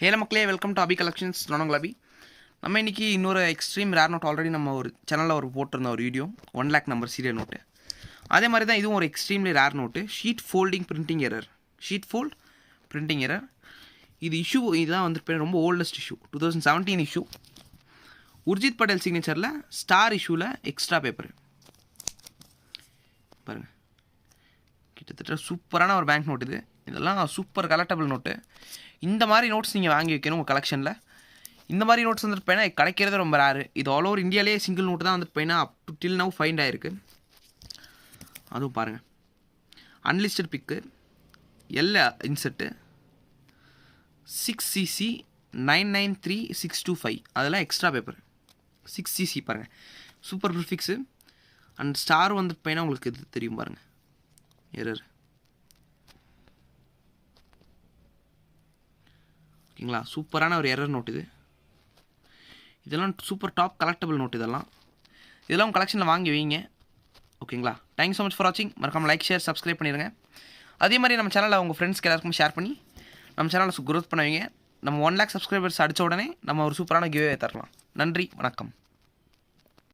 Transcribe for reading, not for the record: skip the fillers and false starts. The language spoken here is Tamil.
ஹேல மக்களே, வெல்கம் டு அபி கலெக்ஷன்ஸ். நானும் அபி. நம்ம இன்றைக்கி இன்னொரு எக்ஸ்ட்ரீம் ரேர் நோட் ஆல்ரெடி நம்ம ஒரு சேனலில் போட்டிருந்த ஒரு video 1 lakh number serial note. அதே மாதிரி தான் இதுவும் ஒரு extremely rare note. Sheet folding printing error. Sheet fold printing error. இது இஷ்யூ இதுதான் வந்துட்டு ரொம்ப oldest issue, 2017 issue. Urjit Patel சிக்னேச்சரில் ஸ்டார் இஷ்யூவில் எக்ஸ்ட்ரா பேப்பர் பாருங்கள். கிட்டத்தட்ட சூப்பரான ஒரு பேங்க் நோட் இது. இதெல்லாம் சூப்பர் கலெக்டபிள் நோட்டு. இந்த மாதிரி நோட்ஸ் நீங்கள் வாங்கி வைக்கணும் உங்கள் கலெக்ஷனில். இந்த மாதிரி நோட்ஸ் வந்துட்டு போயினா கிடைக்கிறது ரொம்ப ரேரு. இது ஆல் ஓவர் இந்தியாவிலே சிங்கிள் நோட்டு தான் வந்துட்டு போயினா up to till now find ஆகிருக்கு. அதுவும் பாருங்கள், அன்லிஸ்டட் பிக்கு, எல்ல இன்செட்டு, 6cc 993625, அதெல்லாம் எக்ஸ்ட்ரா பேப்பர். 6cc பாருங்கள், சூப்பர் ப்ரிஃபிக்ஸு. அண்ட் ஸ்டார் வந்துட்டு போயினா உங்களுக்கு இது தெரியும் பாருங்கள், எரர். ஓகேங்களா, சூப்பரான ஒரு எரர் நோட் இது. இதெல்லாம் சூப்பர் டாப் கலெக்டபிள் நோட். இதெல்லாம் கலெக்ஷனில் வாங்கி வைங்க. ஓகேங்களா, தேங்க்ஸ் ஸோ மச் ஃபார் வாட்சிங். மறக்காமல் லைக், ஷேர், சப்ஸ்கிரைப் பண்ணிடுங்க. அதே மாதிரி நம்ம சேனலில் உங்கள் ஃப்ரெண்ட்ஸ்க்கு எல்லாருக்கும் ஷேர் பண்ணி நம்ம சேனலை க்ரோத் பண்ணுவீங்க. நம்ம 1 lakh சப்ஸ்கிரைபர்ஸ் அடித்த உடனே நம்ம ஒரு சூப்பரான கிவ்வே தரலாம். நன்றி, வணக்கம்.